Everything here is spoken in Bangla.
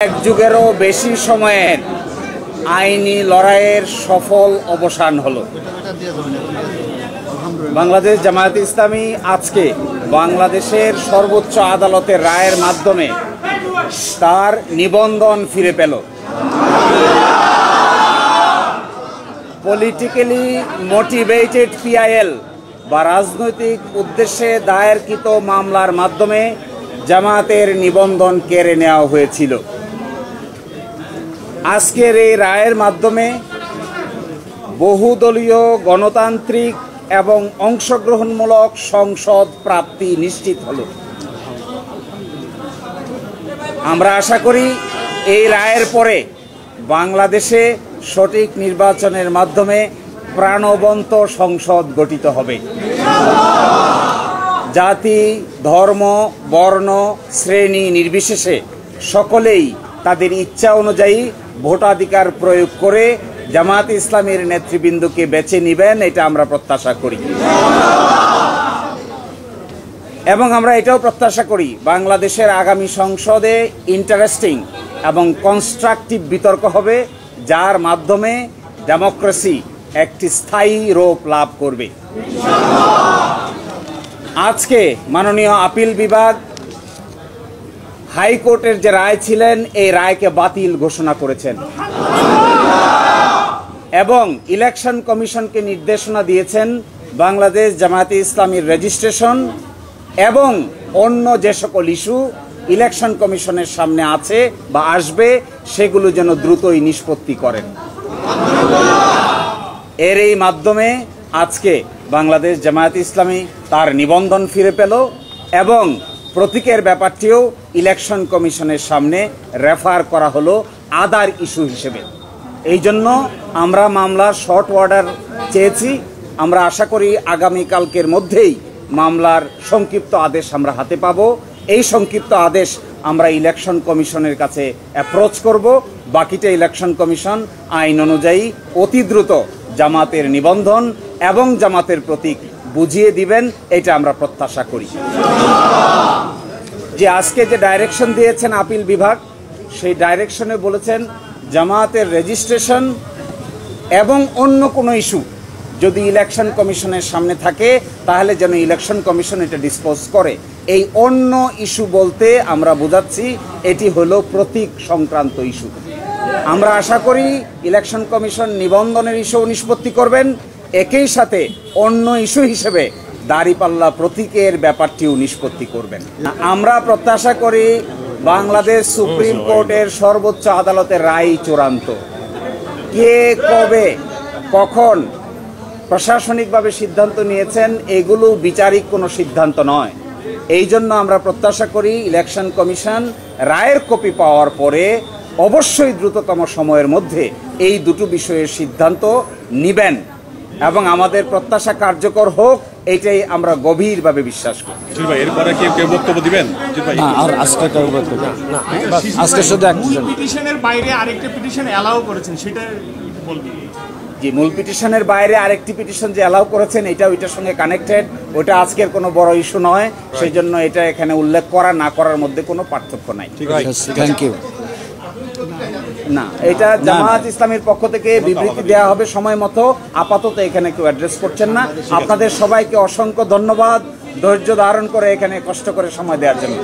এক যুগেরও বেশি সময়ের আইনি লড়াইয়ের সফল অবসান হলো। বাংলাদেশ জামায়াতে ইসলামী আজকে বাংলাদেশের সর্বোচ্চ আদালতের রায়ের মাধ্যমে তার নিবন্ধন ফিরে পেল। পলিটিক্যালি মোটিভেটেড পিআইএল বা রাজনৈতিক উদ্দেশ্যে দায়েরকৃত মামলার মাধ্যমে জামায়াতের নিবন্ধন কেড়ে নেওয়া হয়েছিল। আজকের এই রায়ের মাধ্যমে বহুদলীয় গণতান্ত্রিক এবং অংশগ্রহণমূলক সংসদ প্রাপ্তি নিশ্চিত হল। আমরা আশা করি এই রায়ের পরে বাংলাদেশে সঠিক নির্বাচনের মাধ্যমে প্রাণবন্ত সংসদ গঠিত হবে। জাতি, ধর্ম, বর্ণ, শ্রেণী নির্বিশেষে সকলেই তাদের ইচ্ছা অনুযায়ী ভোটাধিকার প্রয়োগ করে জামায়াতে ইসলামীর নেতৃবৃন্দকে বেছে নেবেন, এটা আমরা প্রত্যাশা করি। এবং আমরা এটাও প্রত্যাশা করি বাংলাদেশের আগামী সংসদে ইন্টারেস্টিং এবং কনস্ট্রাকটিভ বিতর্ক হবে, যার মাধ্যমে ডেমোক্রেসি একটি স্থায়ী রূপ লাভ করবে। আজকে মাননীয় আপিল বিভাগ হাইকোর্টের যে রায় ছিলেন এই রায়কে বাতিল ঘোষণা করেছেন এবং ইলেকশন কমিশনকে নির্দেশনা দিয়েছেন বাংলাদেশ জামায়াতে ইসলামীর রেজিস্ট্রেশন এবং অন্য যে সকল ইস্যু ইলেকশন কমিশনের সামনে আছে বা আসবে সেগুলো যেন দ্রুতই নিষ্পত্তি করেন। এর এই মাধ্যমে আজকে বাংলাদেশ জামায়াতে ইসলামী তার নিবন্ধন ফিরে পেল এবং প্রতীকের ব্যাপারটিও ইলেকশন কমিশনের সামনে রেফার করা হলো আদার ইস্যু হিসেবে। এই জন্য আমরা মামলার শর্ট অর্ডার চেয়েছি। আমরা আশা করি আগামীকালকের মধ্যেই মামলার সংক্ষিপ্ত আদেশ আমরা হাতে পাব। এই সংক্ষিপ্ত আদেশ আমরা ইলেকশন কমিশনের কাছে অ্যাপ্রোচ করব। বাকিটা ইলেকশন কমিশন আইন অনুযায়ী অতি দ্রুত জামাতের নিবন্ধন এবং জামাতের প্রতীক বুঝিয়ে দিবেন, এটা আমরা প্রত্যাশা করি। যে আজকে যে ডাইরেকশন দিয়েছেন আপিল বিভাগ, সেই ডাইরেকশনে বলেছেন জামাতের রেজিস্ট্রেশন এবং অন্য কোনো ইস্যু যদি ইলেকশন কমিশনের সামনে থাকে তাহলে যেন ইলেকশন কমিশন এটা ডিসপোজ করে। এই অন্য ইস্যু বলতে আমরা বোঝাচ্ছি এটি হলো প্রতীক সংক্রান্ত ইস্যু। আমরা আশা করি ইলেকশন কমিশন নিবন্ধনের ইস্যু নিষ্পত্তি করবেন, একই সাথে অন্য ইস্যু হিসেবে দাঁড়িপাল্লা প্রতীকের ব্যাপারটিও নিষ্পত্তি করবেন। আমরা প্রত্যাশা করি বাংলাদেশ সুপ্রিম কোর্টের সর্বোচ্চ আদালতের রায় চূড়ান্ত। কে কবে কখন প্রশাসনিকভাবে সিদ্ধান্ত নিয়েছেন এগুলো বিচারিক কোনো সিদ্ধান্ত নয়। এই জন্য আমরা প্রত্যাশা করি ইলেকশন কমিশন রায়ের কপি পাওয়ার পরে অবশ্যই দ্রুততম সময়ের মধ্যে এই দুটো বিষয়ের সিদ্ধান্ত নিবেন এবং আমাদের প্রত্যাশা কার্যকর হোক, এইটাই আমরা গভীরভাবে বিশ্বাস করি। এরপরে কেউ বক্তব্য দিবেন? পিটিশনের বাইরে আরেকটা পিটিশন অ্যালাউ করেছেন, সেটা বলবেন? জি, মূল পিটিশনের বাইরে আরেকটি পিটিশন যে অ্যালাউ করেছেন এটা ওইটার সঙ্গে কানেক্টেড, ওটা আজকের কোনো বড় ইস্যু নয়, সেই জন্য এটা এখানে উল্লেখ করা না করার মধ্যে কোনো পার্থক্য নাই। Thank you. না, এটা জামায়াত ইসলামের পক্ষ থেকে বিবৃতি দেওয়া হবে সময় মতো। আপাতত এখানে কেউ অ্যাড্রেস করছেন না। আপনাদের সবাইকে অসংখ্য ধন্যবাদ ধৈর্য ধারণ করে এখানে কষ্ট করে সময় দেওয়ার জন্য।